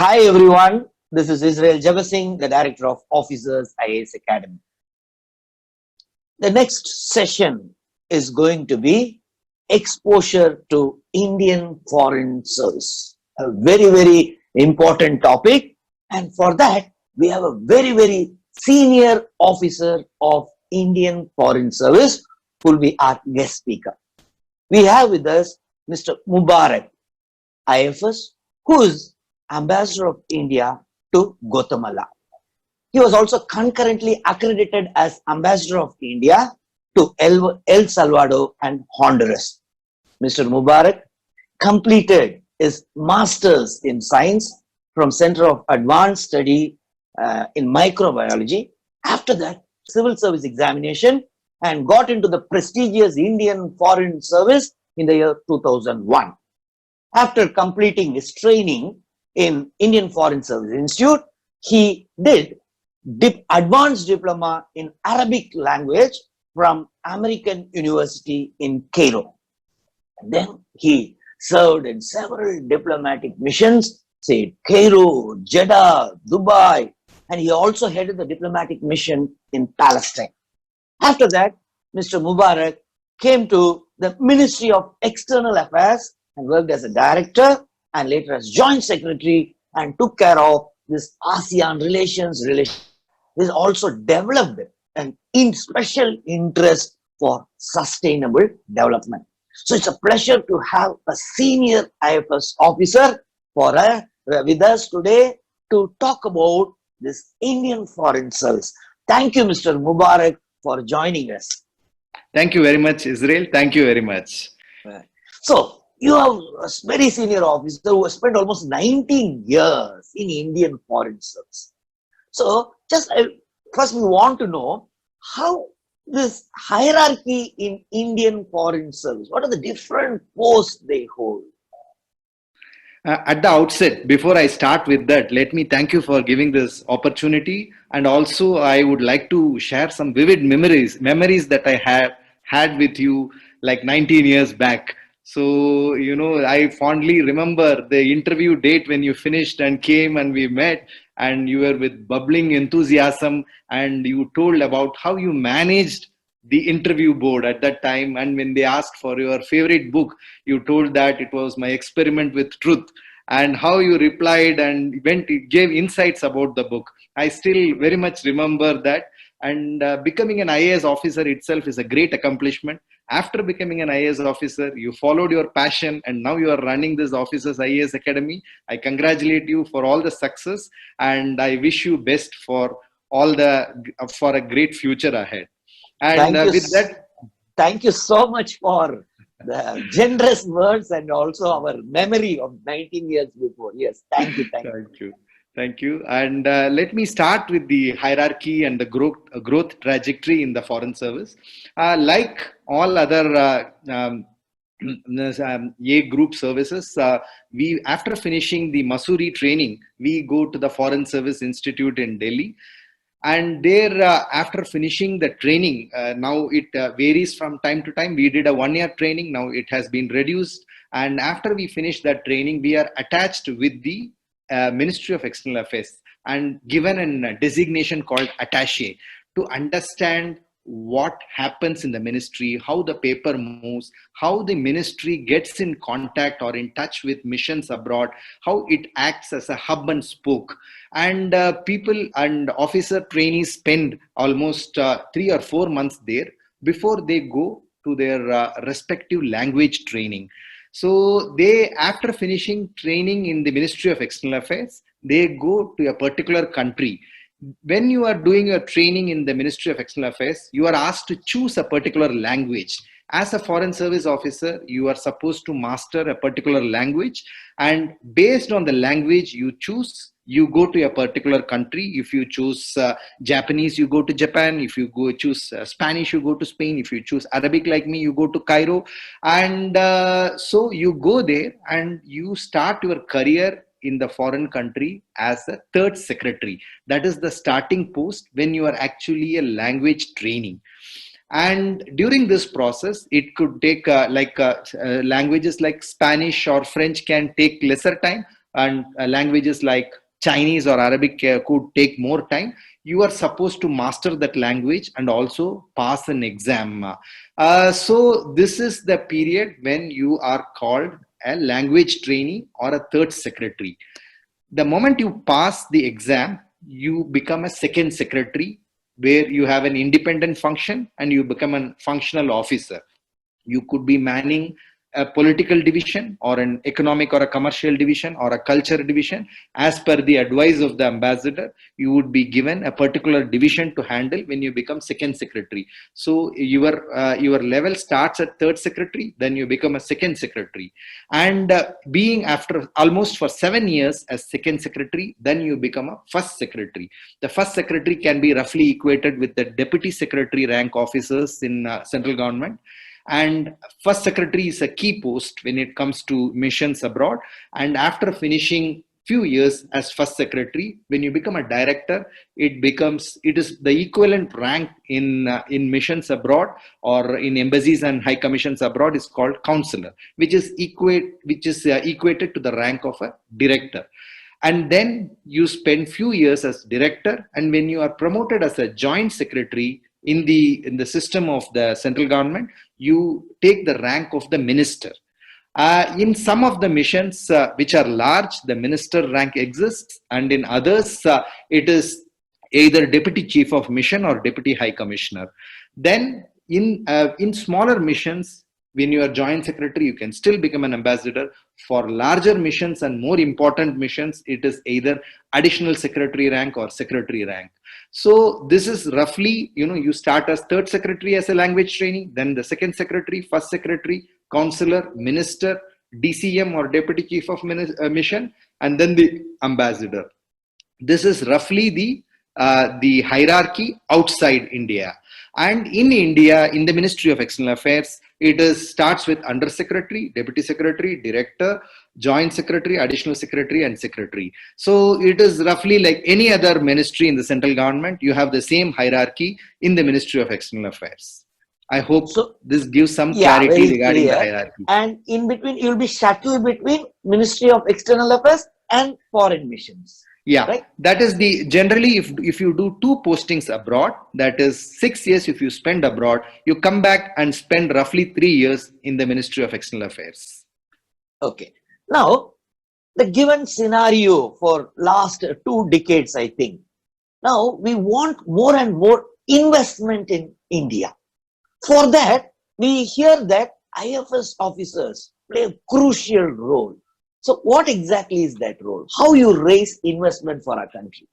Hi everyone, this is Israel Jabasingh, the Director of Officers IAS Academy. The next session is going to be exposure to Indian Foreign Service, a very important topic, and for that we have a very senior officer of Indian Foreign Service who will be our guest speaker. We have with us Mr. Mubarak, IFS, who is Ambassador of India to Guatemala. He was also concurrently accredited as Ambassador of India to El Salvador and Honduras. Mr. Mubarak completed his Masters in Science from Center of Advanced Study in Microbiology. After that, Civil Service examination and got into the prestigious Indian Foreign Service in the year 2001. After completing his training in Indian Foreign Service Institute, he did advanced diploma in Arabic language from American University in Cairo. And then he served in several diplomatic missions, say Cairo, Jeddah, Dubai, and he also headed the diplomatic mission in Palestine. After that, Mr. Mubarak came to the Ministry of External Affairs and worked as a director and later as joint secretary and took care of this ASEAN relations. This also developed an special interest for sustainable development. So it's a pleasure to have a senior IFS officer with us today to talk about this Indian Foreign Service. Thank you, Mr. Mubarak, for joining us. Thank you very much, Israel. Thank you very much. So, you are a very senior officer who has spent almost 19 years in Indian Foreign Service. So, first we want to know how this hierarchy in Indian Foreign Service, what are the different posts they hold? At the outset, before I start with that, let me thank you for giving this opportunity. And also, I would like to share some vivid memories that I have had with you like 19 years back. So, I fondly remember the interview date when you finished and came and we met, and you were with bubbling enthusiasm and you told about how you managed the interview board at that time. And when they asked for your favorite book, you told that it was My Experiment with Truth, and how you replied and gave insights about the book. I still very much remember that. And becoming an IAS officer itself is a great accomplishment. After becoming an IAS officer, you followed your passion and now you are running this Officers IAS Academy. I congratulate you for all the success and I wish you best for a great future ahead. And thank you so much for the generous words and also our memory of 19 years before. Yes, thank you. Thank you. And let me start with the hierarchy and the growth trajectory in the Foreign Service. Like all other A group services, we after finishing the Mussoorie training, we go to the Foreign Service Institute in Delhi. And there, after finishing the training, now it varies from time to time. We did a 1-year training. Now it has been reduced. And after we finish that training, we are attached with the Ministry of External Affairs and given a designation called attaché to understand what happens in the ministry, how the paper moves, how the ministry gets in contact or in touch with missions abroad, how it acts as a hub and spoke. And people and officer trainees spend almost 3 or 4 months there before they go to their respective language training. So they, after finishing training in the Ministry of External Affairs, they go to a particular country. When you are doing your training in the Ministry of External Affairs, you are asked to choose a particular language. As a Foreign Service officer, you are supposed to master a particular language, and based on the language you choose, you go to a particular country. If you choose Japanese, you go to Japan. If you choose Spanish, you go to Spain. If you choose Arabic like me, you go to Cairo. And so you go there and you start your career in the foreign country as a third secretary. That is the starting post when you are actually a language training. And during this process, it could take languages like Spanish or French can take lesser time, and languages like Chinese or Arabic could take more time. You are supposed to master that language and also pass an exam. So this is the period when you are called a language trainee or a third secretary. The moment you pass the exam, you become a second secretary, where you have an independent function and you become a functional officer. You could be manning a political division or an economic or a commercial division or a culture division. As per the advice of the ambassador, you would be given a particular division to handle when you become second secretary. So your level starts at third secretary, then you become a second secretary, and being after almost for 7 years as second secretary, then you become a first secretary. The first secretary can be roughly equated with the deputy secretary rank officers in central government. And first secretary is a key post when it comes to missions abroad. And after finishing few years as first secretary, when you become a director, it is the equivalent rank in missions abroad or in embassies and high commissions abroad is called counselor, which is equated to the rank of a director. And then you spend few years as director, and when you are promoted as a joint secretary in the system of the central government, you take the rank of the minister. In some of the missions which are large, the minister rank exists, and in others it is either deputy chief of mission or deputy high commissioner. Then in smaller missions, when you are joint secretary, you can still become an ambassador. For larger missions and more important missions, it is either additional secretary rank or secretary rank. So this is roughly, you start as third secretary as a language trainee, then the second secretary, first secretary, counselor, minister, DCM or deputy chief of mission, and then the ambassador. This is roughly the hierarchy outside India. And in India, in the Ministry of External Affairs, starts with Under Secretary, Deputy Secretary, Director, Joint Secretary, Additional Secretary, and Secretary. So it is roughly like any other ministry in the central government. You have the same hierarchy in the Ministry of External Affairs. I hope this gives some clarity regarding the hierarchy. And in between, you'll be shuttled between Ministry of External Affairs and foreign missions. Yeah, right? That is generally if you do 2 postings abroad, that is 6 years if you spend abroad, you come back and spend roughly 3 years in the Ministry of External Affairs. Okay. Now, the given scenario for last 2 decades, I think, now we want more and more investment in India. For that, we hear that IFS officers play a crucial role. So what exactly is that role? How you raise investment for our country?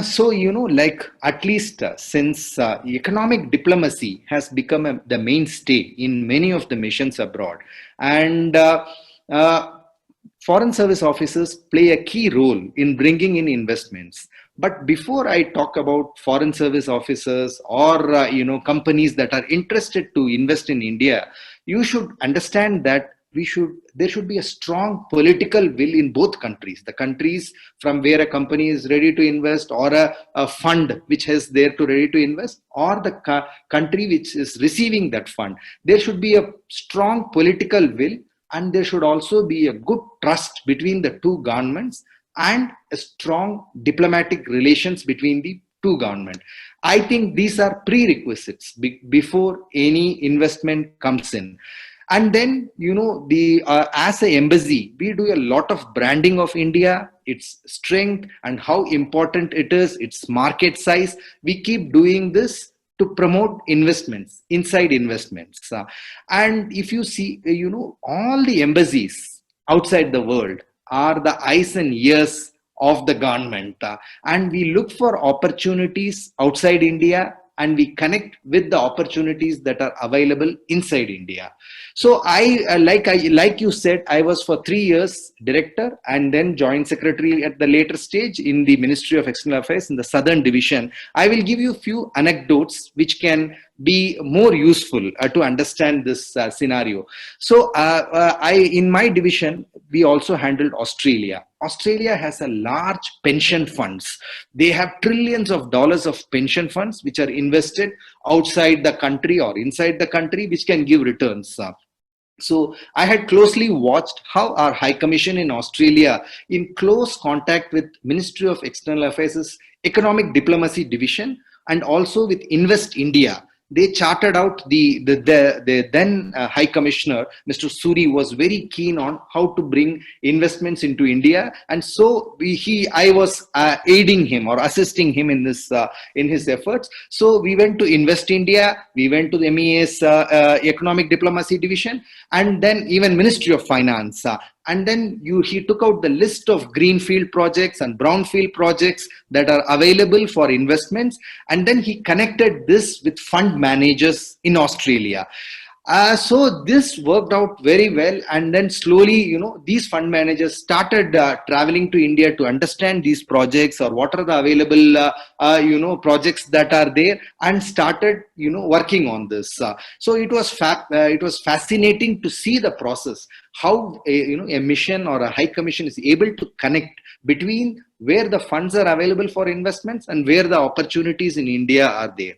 So, like at least since economic diplomacy has become the mainstay in many of the missions abroad, and foreign service officers play a key role in bringing in investments. But before I talk about foreign service officers or companies that are interested to invest in India, you should understand that there should be a strong political will in both countries. The countries from where a company is ready to invest, or a fund which is there to ready to invest, or the country which is receiving that fund. There should be a strong political will, and there should also be a good trust between the two governments and a strong diplomatic relations between the two governments. I think these are prerequisites before any investment comes in. And then, as an embassy, we do a lot of branding of India, its strength and how important it is, its market size. We keep doing this to promote investments, inside investments. And if you see, all the embassies outside the world are the eyes and ears of the government. And we look for opportunities outside India, and we connect with the opportunities that are available inside India. So like you said, I was for 3 years director and then joint secretary at the later stage in the Ministry of External Affairs in the Southern Division. I will give you a few anecdotes which can be more useful to understand this scenario. So in my division, we also handled Australia. Australia has a large pension funds. They have trillions of dollars of pension funds which are invested outside the country or inside the country, which can give returns. So I had closely watched how our High Commission in Australia, in close contact with Ministry of External Affairs' Economic Diplomacy Division and also with Invest India, they charted out the then High Commissioner, Mr. Suri, was very keen on how to bring investments into India, and so I was aiding him or assisting him in this in his efforts. So we went to Invest India, we went to the MEA's Economic Diplomacy Division, and then even Ministry of Finance. And then he took out the list of greenfield projects and brownfield projects that are available for investments, and then he connected this with fund managers in Australia. So this worked out very well, and then slowly, these fund managers started traveling to India to understand these projects or what are the available, projects that are there, and started, working on this. So it was fascinating to see the process, how a mission or a High Commission is able to connect between where the funds are available for investments and where the opportunities in India are there.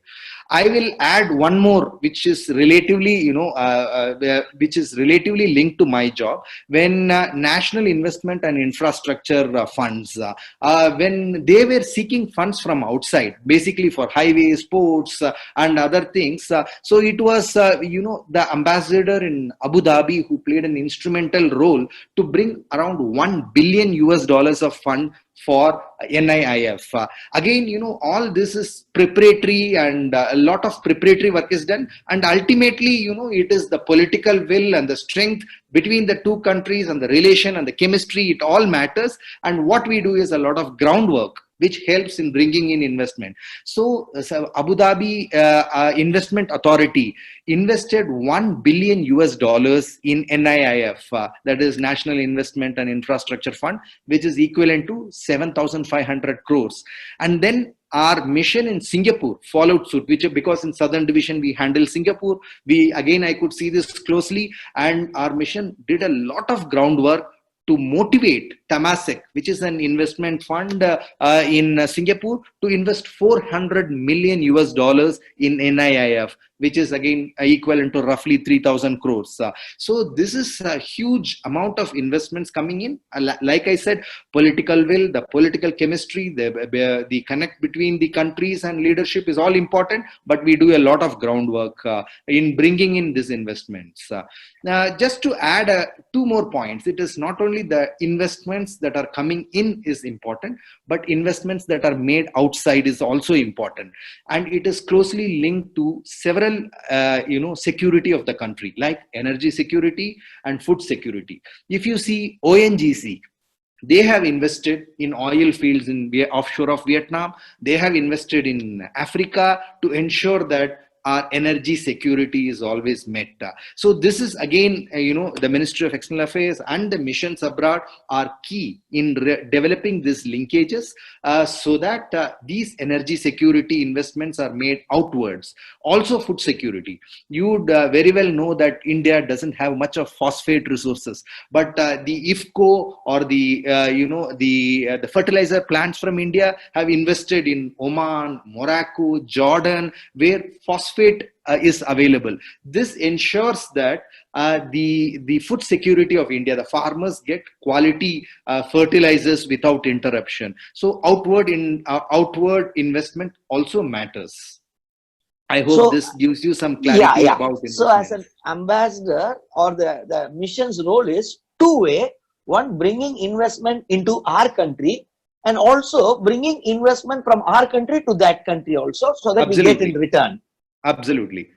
I will add one more, which is relatively, which is relatively linked to my job. When National Investment and Infrastructure Funds, when they were seeking funds from outside, basically for highways, ports, and other things, so it was, the ambassador in Abu Dhabi who played an instrumental role to bring around $1 billion of fund for NIIF. Again, all this is preparatory, and a lot of preparatory work is done, and ultimately, it is the political will and the strength between the two countries and the relation and the chemistry. It all matters, and what we do is a lot of groundwork which helps in bringing in investment. So Abu Dhabi Investment Authority invested $1 billion in NIIF, that is National Investment and Infrastructure Fund, which is equivalent to 7,500 crores. And then our mission in Singapore followed suit, which, because in Southern Division we handle Singapore, I could see this closely, and our mission did a lot of groundwork to motivate Temasek, which is an investment fund in Singapore, to invest $400 million in NIIF, which is again equivalent to roughly 3,000 crores. So this is a huge amount of investments coming in. Like I said, political will, the political chemistry, the connect between the countries and leadership is all important, but we do a lot of groundwork in bringing in these investments. Just to add two more points, it is not only the investments that are coming in is important, but investments that are made outside is also important, and it is closely linked to several security of the country, like energy security and food security. If you see ONGC, they have invested in oil fields in offshore of Vietnam. They have invested in Africa to ensure that our energy security is always met. So this is again, the Ministry of External Affairs and the missions abroad are key in developing these linkages so that these energy security investments are made outwards. Also food security. You would very well know that India doesn't have much of phosphate resources, but the IFCO or the fertilizer plants from India have invested in Oman, Morocco, Jordan, where phosphate is available. This ensures that the food security of India, the farmers get quality fertilizers without interruption. So outward investment also matters. I hope this gives you some clarity about investment. So as an ambassador, or the mission's role is two-way: one, bringing investment into our country, and also bringing investment from our country to that country also, so that we get in return. Absolutely.